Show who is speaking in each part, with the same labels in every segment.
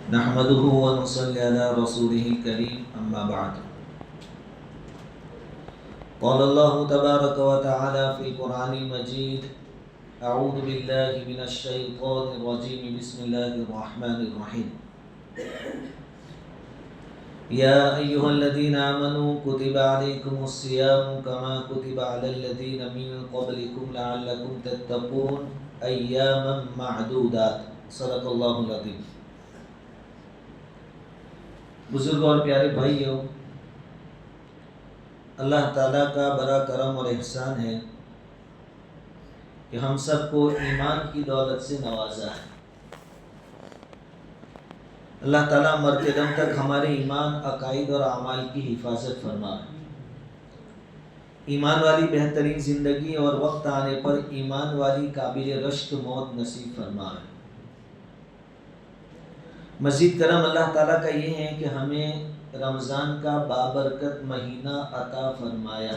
Speaker 1: نحمده ونصلي على رسوله الكريم أما بعد. قال الله تبارك وتعالى في القرآن المجيد: أعوذ بالله من الشيطان الرجيم بسم الله الرحمن الرحيم. يا أيها الذين آمنوا كتب عليكم الصيام كما كتب على الذين من قبلكم لعلكم تتقون أياما معدودات. صدق الله العظيم. بزرگوں اور پیارے بھائیوں، اللہ تعالیٰ کا بڑا کرم اور احسان ہے کہ ہم سب کو ایمان کی دولت سے نوازا ہے۔ اللہ تعالیٰ مرتے دم تک ہمارے ایمان، عقائد اور اعمال کی حفاظت فرمائے۔ ایمان والی بہترین زندگی اور وقت آنے پر ایمان والی قابل رشک موت نصیب فرمائے۔ مزید کرم اللہ تعالیٰ کا یہ ہے کہ ہمیں رمضان کا بابرکت مہینہ عطا فرمایا۔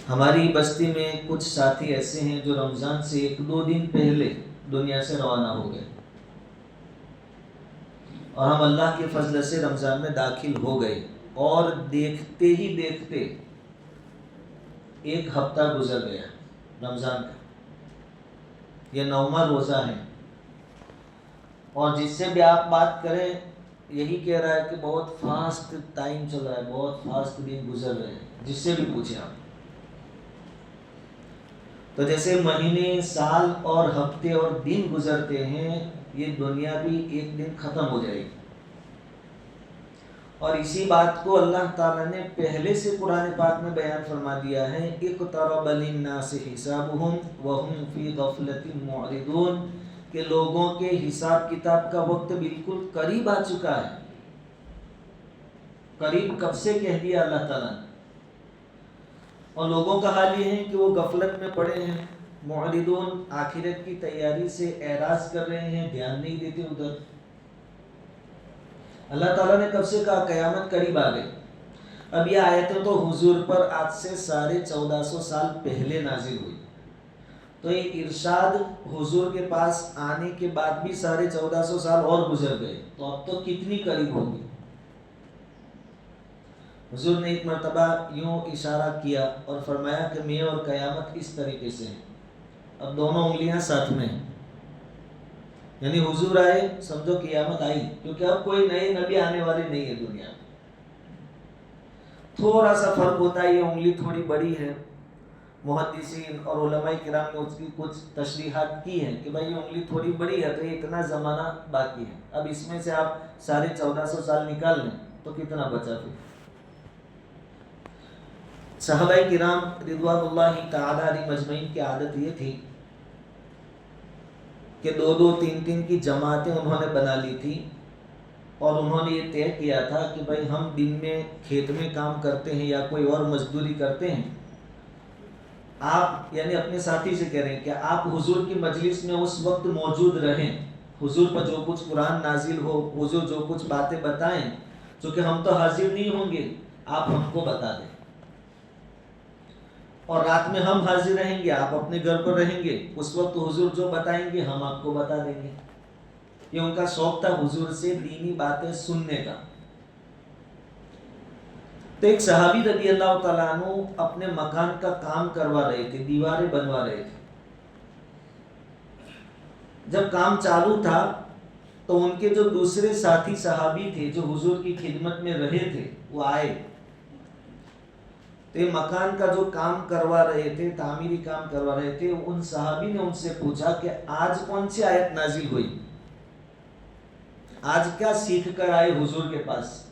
Speaker 1: ہماری بستی میں کچھ ساتھی ایسے ہیں جو رمضان سے 1-2 دن پہلے دنیا سے روانہ ہو گئے، اور ہم اللہ کے فضل سے رمضان میں داخل ہو گئے، اور دیکھتے ہی دیکھتے 1 ہفتہ گزر گیا رمضان کا۔ یہ 9واں روزہ ہے، اور جس سے بھی آپ بات کریں یہی کہہ رہا ہے کہ بہت فاسٹ ٹائم چل رہا ہے، بہت فاسٹ دن گزر رہے ہیں، جس سے بھی پوچھیں آپ۔ تو جیسے مہینے، سال اور ہفتے اور دن گزرتے ہیں، یہ دنیا بھی ایک دن ختم ہو جائے گی۔ اور اسی بات کو اللہ تعالیٰ نے پہلے سے قرآن پاک میں بیان فرما دیا ہے: اقترب للناس حسابهم وهم فی غفلۃ معرضون، کہ لوگوں کے حساب کتاب کا وقت بالکل قریب آ چکا ہے۔ قریب کب سے کہہ دیا اللہ تعالیٰ نے، اور لوگوں کا حال یہ ہے کہ وہ غفلت میں پڑے ہیں، معرضون، آخرت کی تیاری سے اعراض کر رہے ہیں، دھیان نہیں دیتے ادھر۔ اللہ تعالیٰ نے کب سے کہا قیامت قریب آ گئی۔ اب یہ آیتیں تو حضور پر آج سے 1450 سال پہلے نازل ہوئی، تو یہ ارشاد حضور کے پاس آنے کے بعد بھی 1450 سال اور گزر گئے، تو اب تو کتنی قریب ہوگی۔ حضور نے ایک مرتبہ یوں اشارہ کیا اور فرمایا کہ میں اور قیامت اس طریقے سے ہیں، اب دونوں انگلیاں ساتھ میں ہیں، یعنی حضور آئے سمجھو قیامت آئی، کیونکہ اب کوئی نئے نبی آنے والے نہیں ہے دنیا میں۔ تھوڑا سا فرق ہوتا ہے، یہ انگلی تھوڑی بڑی ہے، محدثین اور علماء کرام نے اس کی کچھ تشریحات کی ہیں کہ بھائی یہ انگلی تھوڑی بڑی ہے تو یہ اتنا زمانہ باقی ہے، اب اس میں سے آپ 1450 سال نکال لیں تو کتنا بچا پھر۔ صحابہ کرام رضوان اللہ تعالی علیہ مجمعین کی عادت یہ تھی کہ 2-2 3-3 کی جماعتیں انہوں نے بنا لی تھی، اور انہوں نے یہ طے کیا تھا کہ بھائی ہم دن میں کھیت میں کام کرتے ہیں یا کوئی اور مزدوری کرتے ہیں، آپ یعنی اپنے ساتھی سے کہہ رہے ہیں کہ آپ حضور کی مجلس میں اس وقت موجود رہیں، حضور پر جو کچھ قرآن نازل ہو، حضور جو کچھ باتیں بتائیں، چونکہ ہم تو حاضر نہیں ہوں گے، آپ ہم کو بتا دیں، اور رات میں ہم حاضر رہیں گے، آپ اپنے گھر پر رہیں گے، اس وقت حضور جو بتائیں گے ہم آپ کو بتا دیں گے۔ یہ ان کا شوق تھا حضور سے دینی باتیں سننے کا۔ تو ایک صحابی رضی اللہ تعالیٰ عنہ اپنے مکان کا کام کروا رہے تھے، دیواریں بنوا رہے تھے۔ جب کام چالو تھا تو ان کے جو دوسرے ساتھی صحابی تھے جو حضور کی خدمت میں رہے تھے، وہ آئے، تو یہ مکان کا جو کام کروا رہے تھے، تعمیری کام کروا رہے تھے، ان صحابی نے ان سے پوچھا کہ آج کون سی آیت نازل ہوئی، آج کیا سیکھ کر آئے حضور کے پاس؟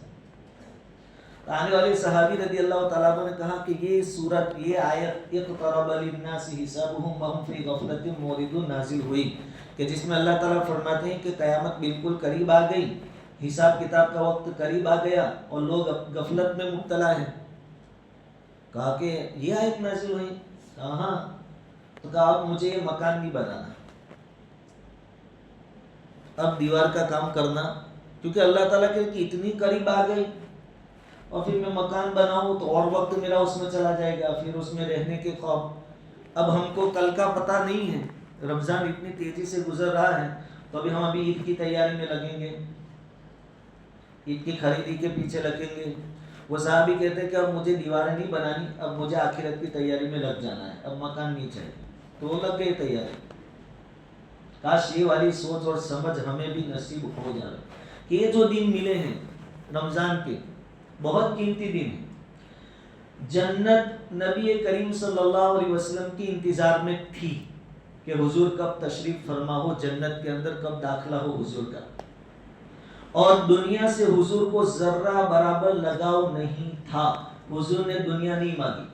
Speaker 1: آنے والے صحابی رضی اللہ تعالیٰ عنہ نے کہا کہ یہ سورت، یہ آیت اقترب للناس حسابهم وهم فی غفلۃ معرضون نازل ہوئی، کہ جس میں اللہ تعالیٰ فرماتے ہیں کہ قیامت بالکل قریب آ گئی، حساب کتاب کا وقت قریب آ گیا، اور لوگ غفلت میں مبتلا ہیں۔ کہا کہ یہ آیت نازل ہوئی؟ کہا ہاں۔ تو کہا اب مجھے یہ مکان نہیں بنانا، اب دیوار کا کام کرنا، کیونکہ اللہ تعالیٰ کہ اتنی قریب آ گئی، اور پھر میں مکان بناؤں تو اور وقت میرا اس میں چلا جائے گا، پھر اس میں رہنے کے خوف، اب ہم کو کل کا پتہ نہیں ہے، رمضان اتنی تیزی سے گزر رہا ہے، تو ابھی ہم عید کی تیاری میں لگیں گے، عید کی خریدی کے پیچھے لگیں گے۔ وہ صحابی کہتے ہیں کہ اب مجھے دیواریں نہیں بنانی، اب مجھے آخرت کی تیاری میں لگ جانا ہے، اب مکان نہیں چاہیے۔ تو وہ لگ گئی تیاری۔ کاش یہ والی سوچ اور سمجھ ہمیں بھی نصیب ہو جائے کہ یہ جو دن ملے ہیں رمضان کے، بہت قیمتی دن ہے۔ جنت نبی کریم صلی اللہ علیہ وسلم کی انتظار میں تھی کہ حضور کب تشریف فرما ہو، جنت کے اندر کب داخلہ ہو حضور کا، اور دنیا سے حضور کو ذرہ برابر لگاؤ نہیں تھا۔ حضور نے دنیا نہیں مانگی،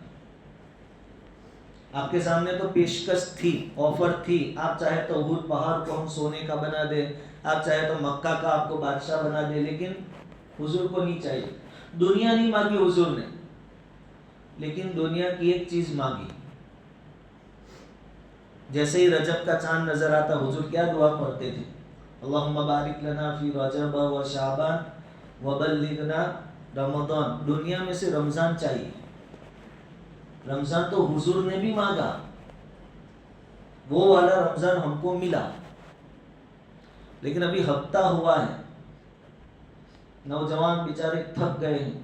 Speaker 1: آپ کے سامنے تو پیشکش تھی، آفر تھی، آپ چاہے تو احد پہاڑ کو ہم سونے کا بنا دیں، آپ چاہے تو مکہ کا آپ کو بادشاہ بنا دیں، لیکن حضور کو نہیں چاہیے۔ دنیا نہیں مانگی حضور نے، لیکن دنیا کی ایک چیز مانگی۔ جیسے ہی رجب کا چاند نظر آتا حضور کیا دعا پڑھتے تھے؟ اللہم بارک لنا فی رجب و شعبان وبلغنا رمضان۔ دنیا میں سے رمضان چاہیے۔ رمضان تو حضور نے بھی مانگا، وہ والا رمضان ہم کو ملا، لیکن ابھی ہفتہ ہوا ہے، نوجوان بیچارے تھک گئے ہیں،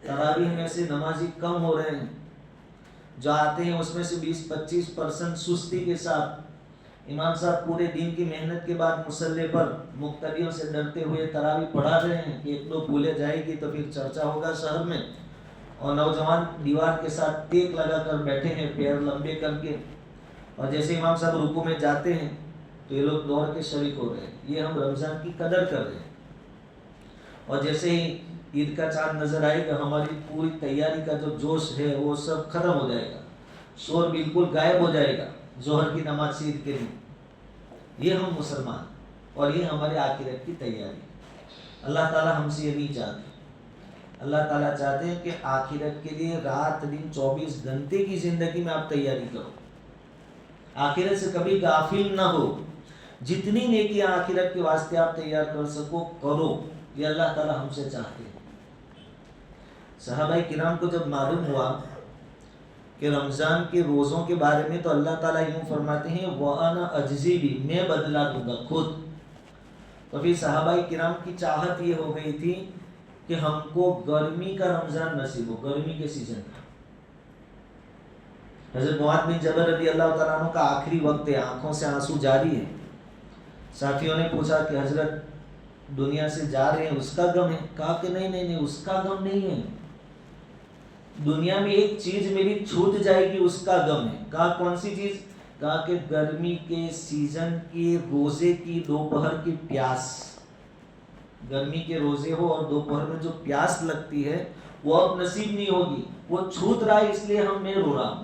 Speaker 1: تراویح میں سے نمازی کم ہو رہے ہیں، جو آتے ہیں اس میں سے 20-25% سستی کے ساتھ۔ امام صاحب پورے دن کی محنت کے بعد مصلی پر مقتدیوں سے ڈرتے ہوئے تراویح پڑھا رہے ہیں کہ ایک دو بھولے جائے گی تو پھر چرچا ہوگا شہر میں، اور نوجوان دیوار کے ساتھ ٹیک لگا کر بیٹھے ہیں پیر لمبے کر کے، اور جیسے امام صاحب رکوع میں جاتے ہیں تو یہ لوگ دوڑ کے شریک ہو رہے ہیں۔ یہ ہم رمضان کی قدر کر رہے ہیں، اور جیسے ہی عید کا چاند نظر آئے گا ہماری پوری تیاری کا جو جوش ہے وہ سب ختم ہو جائے گا، شور بالکل غائب ہو جائے گا ظہر کی نماز سے عید کے دن۔ یہ ہم مسلمان، اور یہ ہمارے آخرت کی تیاری۔ اللہ تعالیٰ ہم سے یہ نہیں چاہتے۔ اللہ تعالیٰ چاہتے ہیں کہ آخرت کے لیے رات دن 24 گھنٹے کی زندگی میں آپ تیاری کرو، آخرت سے کبھی غافل نہ ہو، جتنی نیکیاں آخرت کے واسطے آپ تیار کر سکو کرو، یہ اللہ تعالیٰ ہم سے چاہتے ہیں۔ صحابہ کرام کو جب معلوم ہوا کہ رمضان کے روزوں کے بارے میں، تو اللہ تعالیٰ یوں فرماتے ہیں وَأَنَا أَجْزِي بِهِ، میں بدلہ دوں گا خود۔ تو پھر صحابہ کرام کی چاہت یہ ہو گئی تھی کہ ہم کو گرمی کا رمضان نصیب ہو، گرمی کے سیزن کا۔ حضرت معاذ بن جبل رضی اللہ تعالیٰ عنہ کا آخری وقت ہے، آنکھوں سے آنسو جاری ہے۔ ساتھیوں نے پوچھا کہ حضرت دنیا سے جا رہے ہیں، اس کا غم ہے؟ کہا کہ نہیں، اس کا غم نہیں ہے، دنیا میں ایک چیز میری چھوٹ جائے گی، اس کا غم ہے۔ کہا کون سی چیز؟ کہا کہ گرمی کے سیزن کے روزے کی دوپہر کی پیاس، گرمی کے روزے ہو اور دوپہر میں جو پیاس لگتی ہے وہ اب نصیب نہیں ہوگی، وہ چھوٹ رہا ہے، اس لیے میں رو رہا ہوں۔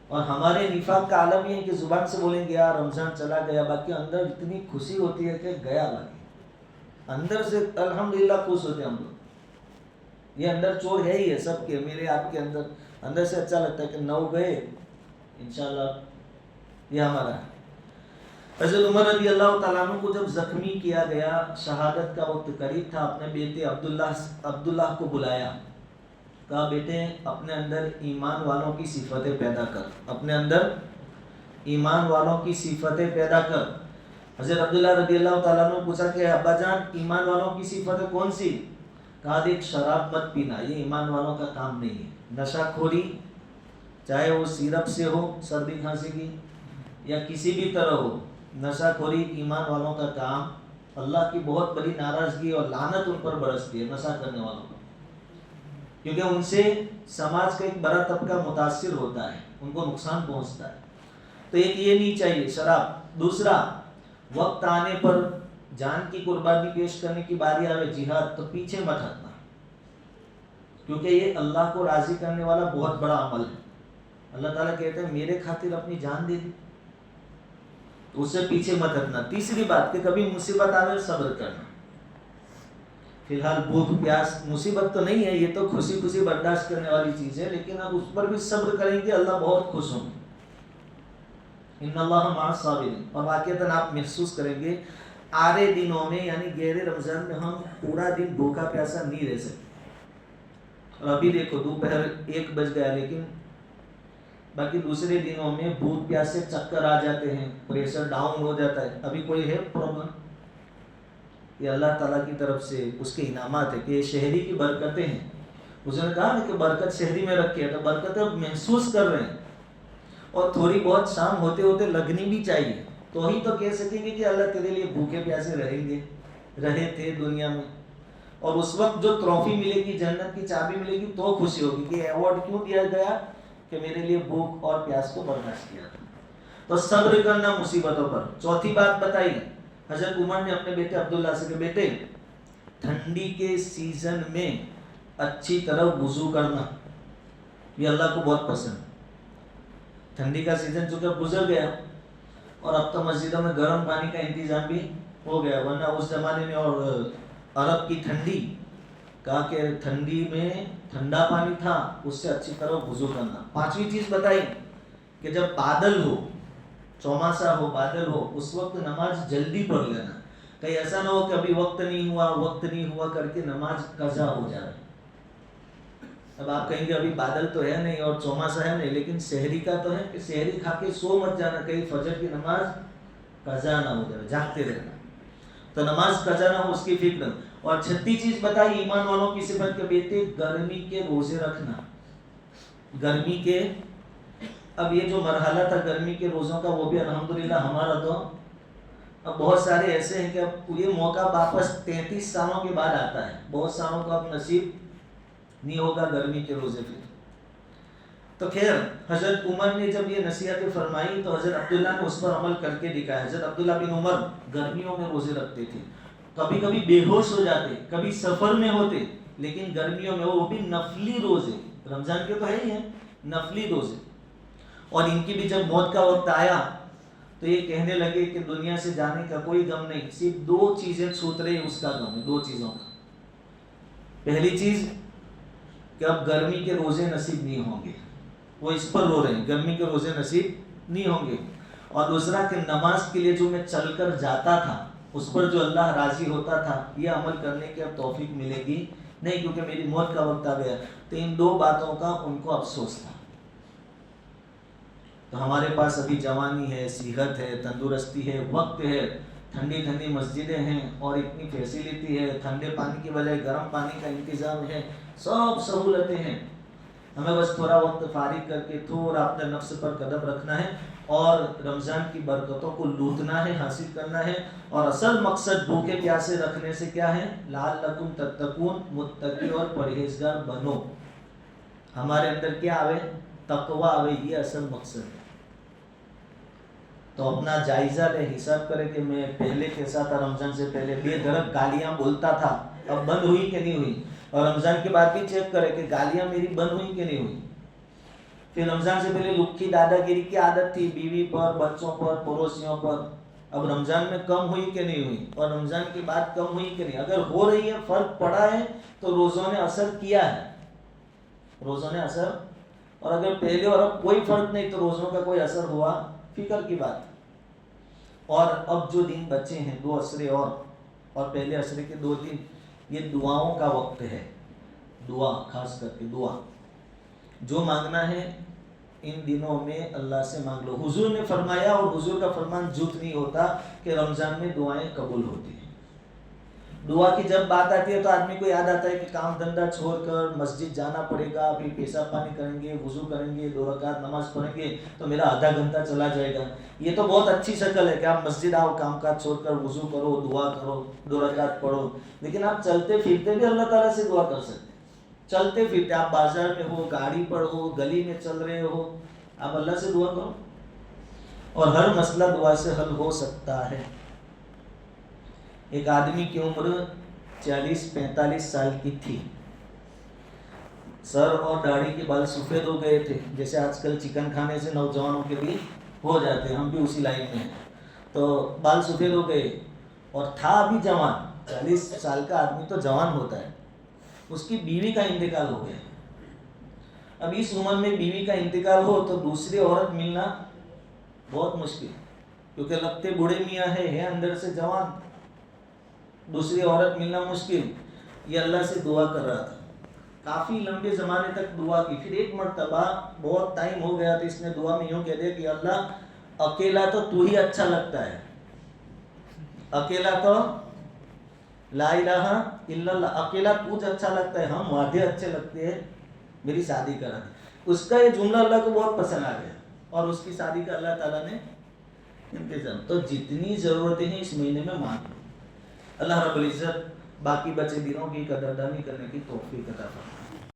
Speaker 1: اور ہمارے نفاق کا عالم یہ ہے کہ زبان سے بولیں گے یار رمضان چلا گیا، باقی اندر اتنی خوشی ہوتی ہے کہ گیا، باقی اندر سے الحمدللہ خوش ہوتے ہیں ہم لوگ۔ یہ اندر چور ہے ہی ہے سب کے، میرے آپ کے اندر سے اچھا لگتا ہے کہ 9 گئے انشاءاللہ، یہ ہمارا ہے۔ حضرت عمر رضی اللہ تعالیٰ عنہ کو جب زخمی کیا گیا، شہادت کا وقت قریب تھا، اپنے بیٹے عبداللہ کو بلایا، کہا بیٹے اپنے اندر ایمان والوں کی صفتیں پیدا کر، اپنے اندر ایمان والوں کی صفتیں پیدا کر۔ حضرت عبداللہ رضی اللہ تعالیٰ عنہ پوچھا کہ ابا جان ایمان والوں کی صفتیں کون سی؟ کہا دیکھ شراب مت پینا، یہ ایمان والوں کا کام نہیں ہے۔ نشہ خوری، چاہے وہ سیرپ سے ہو سردی کھانسی کی یا کسی بھی طرح ہو، نشہ خوری ایمان والوں کا کام، اللہ کی بہت بڑی ناراضگی اور لعنت ان پر برستی ہے نشہ کرنے والوں پر، کیونکہ ان سے سماج کا ایک بڑا طبقہ متاثر ہوتا ہے، ان کو نقصان پہنچتا ہے۔ تو ایک یہ نہیں چاہیے شراب۔ دوسرا، وقت آنے پر جان کی قربانی پیش کرنے کی باری آئے جہاد، تو پیچھے مت ہٹنا، کیونکہ یہ اللہ کو راضی کرنے والا بہت بڑا عمل ہے۔ اللہ تعالیٰ کہتے ہیں میرے خاطر اپنی جان دے دی، تو اس سے پیچھے مت ہٹنا۔ تیسری بات کہ کبھی مصیبت آئے صبر کرنا۔ فی الحال بھوک پیاس مصیبت تو نہیں ہے، یہ تو خوشی خوشی برداشت کرنے والی چیز ہے، لیکن اب اس پر بھی صبر کریں گے اللہ بہت خوش ہوں گے۔ ان اللہ مع الصابرین۔ اور واقعتاً آپ محسوس کریں گے آرے دنوں میں یعنی گہرے رمضان میں ہم پورا دن بھوکا پیاسا نہیں رہ سکتے۔ اور ابھی دیکھو دوپہر 1 بج گیا، لیکن باقی دوسرے دنوں میں بھوک پیاس سے چکر آ جاتے ہیں، پریشر ڈاؤن ہو جاتا ہے. ابھی کوئی ہے پرابلم؟ یہ اللہ تعالیٰ کی طرف سے اس کے انعامات ہے کہ یہ شہری کی برکتیں ہیں. اس نے کہا نا کہ برکت شہری میں رکھی ہے، تو برکتیں اب محسوس کر رہے ہیں، اور تھوڑی بہت شام ہوتے ہوتے لگنی بھی چاہیے، تو ہی تو کہہ سکیں گے کہ اللہ تیرے لیے بھوکے پیاسے رہے تھے دنیا میں. اور اس وقت جو ٹرافی ملے گی، جنت کی چابی ملے گی، تو خوشی ہوگی کہ ایوارڈ کیوں دیا گیا کہ میرے لیے بھوک اور پیاس کو برداشت کیا تھا. تو صبر کرنا مصیبتوں پر. چوتھی بات بتائی حضرت عمر نے اپنے بیٹے عبداللہ سے کہ بیٹے ٹھنڈی کے سیزن میں اچھی طرح وضو کرنا، یہ اللہ کو بہت پسند. ٹھنڈی کا سیزن چونکہ گزر گیا اور اب تو مسجدوں میں گرم پانی کا انتظام بھی ہو گیا، ورنہ اس زمانے میں اور عرب کی ٹھنڈی، کہا کہ ٹھنڈی میں ٹھنڈا پانی تھا، اس سے اچھی طرح وضو کرنا. پانچویں چیز بتائی کہ جب بادل ہو، چوماسا ہو، بادل ہو، اس وقت نماز جلدی پڑھ لینا. کہیں ایسا نہ ہو کہ ابھی وقت نہیں ہوا کر کے نماز قضا ہو جائے. اب آپ کہیں گے ابھی بادل تو ہے نہیں اور چوماسا ہے نہیں، لیکن سحری کا تو ہے کہ سحری کھا کے سو مت جانا، کہیں فجر کی نماز قضا نہ ہو جائے، جاگتے رہنا. تو نماز قضا نہ ہو اس کی فکر. اور چھٹی چیز بتائی ایمان والوں کی صفت کے بیٹے گرمی کے روزے رکھنا. گرمی کے، اب یہ جو مرحلہ تھا گرمی کے روزوں کا، وہ بھی الحمدللہ ہمارا تو اب بہت سارے ایسے ہیں کہ اب یہ موقع واپس 33 سالوں کے بعد آتا ہے. بہت سالوں کا اب نصیب نہیں ہوگا گرمی کے روزے پہ. تو خیر حضرت عمر نے جب یہ نصیحتیں فرمائی تو حضرت عبداللہ نے اس پر عمل کر کے دکھایا. حضرت عبداللہ بن عمر گرمیوں میں روزے رکھتے تھے، کبھی کبھی بے ہوش ہو جاتے، کبھی سفر میں ہوتے، لیکن گرمیوں میں وہ بھی نفلی روزے، رمضان کے تو ہے ہی ہیں نفلی روزے. اور ان کی بھی جب موت کا وقت آیا تو یہ کہنے لگے کہ دنیا سے جانے کا کوئی غم نہیں، صرف 2 چیزیں چھوٹ رہی اس کا غم ہے، 2 چیزوں کا. پہلی چیز کہ اب گرمی کے روزے نصیب نہیں ہوں گے، وہ اس پر رو رہے ہیں، گرمی کے روزے نصیب نہیں ہوں گے. اور دوسرا کہ نماز کے لیے جو میں چل کر جاتا تھا، اس پر جو اللہ راضی ہوتا تھا، یہ عمل کرنے کی اب توفیق ملے گی نہیں کیونکہ میری موت کا وقت آ گیا. تو ان 2 باتوں کا ان کو افسوس تھا. تو ہمارے پاس ابھی جوانی ہے، صحت ہے، تندرستی ہے، وقت ہے، ٹھنڈی ٹھنڈی مسجدیں ہیں اور اتنی فیسلٹی ہے، ٹھنڈے پانی کی بجائے گرم پانی کا انتظام ہے، سب سہولتیں ہیں. ہمیں بس تھوڑا وقت فارغ کر کے تھوڑا اپنے نفس پر قدم رکھنا ہے اور رمضان کی برکتوں کو لوٹنا ہے، حاصل کرنا ہے. اور اصل مقصد بھوکے پیاسے رکھنے سے کیا ہے؟ لعلکم تتقون، متقی اور پرہیزگار بنو. ہمارے اندر کیا آوے؟ تقوی آوے، یہ اصل مقصد ہے. تو اپنا جائزہ لے، حساب کرے کہ میں پہلے کیسا تھا، رمضان سے پہلے بے دھڑک گالیاں بولتا تھا، اب بند ہوئی کہ نہیں ہوئی. اور رمضان کے بعد بھی چیک کرے کہ گالیاں میری بند ہوئی کہ نہیں ہوئی. پھر رمضان سے پہلے لکھی دادا گیری کی عادت تھی، بیوی پر، بچوں پر، پڑوسیوں پر، اب رمضان میں کم ہوئی کہ نہیں ہوئی، اور رمضان کے بعد کم ہوئی کہ نہیں. اگر ہو رہی ہے، فرق پڑا ہے، تو روزوں نے اثر کیا ہے، روزوں نے اثر. اور اگر پہلے اور اب کوئی فرق نہیں تو روزوں کا کوئی اثر ہوا، فکر کی بات. اور اب جو دن بچے ہیں 2 عصرے اور پہلے عصرے کے 2 دن، یہ دعاؤں کا وقت ہے. دعا، خاص کر کے دعا جو مانگنا ہے ان دنوں میں اللہ سے مانگ لو. حضور نے فرمایا، اور حضور کا فرمان جھوٹ نہیں ہوتا، کہ رمضان میں دعائیں قبول ہوتی ہیں. دعا کی جب بات آتی ہے تو آدمی کو یاد آتا ہے کہ کام دھندا چھوڑ کر مسجد جانا پڑے گا، پھر پیشاب پانی کریں گے، وضو کریں گے، 2 رکعت نماز پڑھیں گے تو میرا آدھا گھنٹہ چلا جائے گا. یہ تو بہت اچھی شکل ہے کہ آپ مسجد آؤ، کام کاج چھوڑ کر وضو کرو، دعا کرو، 2 رکعت پڑھو. لیکن آپ چلتے پھرتے بھی اللہ تعالیٰ سے دعا کر سکتے. چلتے پھرتے آپ بازار میں ہو، گاڑی پر ہو، گلی میں چل رہے ہو، آپ اللہ سے دعا کرو. اور ہر مسئلہ دعا سے حل ہو سکتا ہے. ایک آدمی کی عمر 40-45 سال کی تھی، سر اور داڑھی کے بال سفید ہو گئے تھے، جیسے آج کل چکن کھانے سے نوجوانوں کے بھی ہو جاتے ہیں، ہم بھی اسی لائن میں ہیں. تو بال سفید ہو گئے اور تھا ابھی جوان. 40 سال کا آدمی تو جوان ہوتا ہے. اس کی بیوی کا انتقال ہو گیا. اب اس عمر میں بیوی کا انتقال ہو تو دوسری عورت ملنا بہت مشکل، کیونکہ لگتے بوڑھے میاں ہے اندر سے جوان، دوسری عورت ملنا مشکل. یہ اللہ سے دعا کر رہا تھا کافی لمبے زمانے تک دعا کی. پھر ایک مرتبہ بہت ٹائم ہو گیا تو اس نے دعا میں یوں کہہ دیا کہ اللہ اکیلا تو ہی اچھا لگتا ہے, اکیلا تو لا الہ الا اللہ, اکیلا تجھ اچھا لگتا ہے, ہم وعدے اچھے لگتے ہیں, میری شادی کرا دی. اس کا یہ جملہ اللہ کو بہت پسند آ گیا اور اس کی شادی کا اللہ تعالیٰ نے انتظام. تو جتنی ضرورتیں ہیں اس مہینے میں مانگو. اللہ رب العزت باقی بچے دنوں کی قدردانی کرنے کی توفیق عطا فرمائے.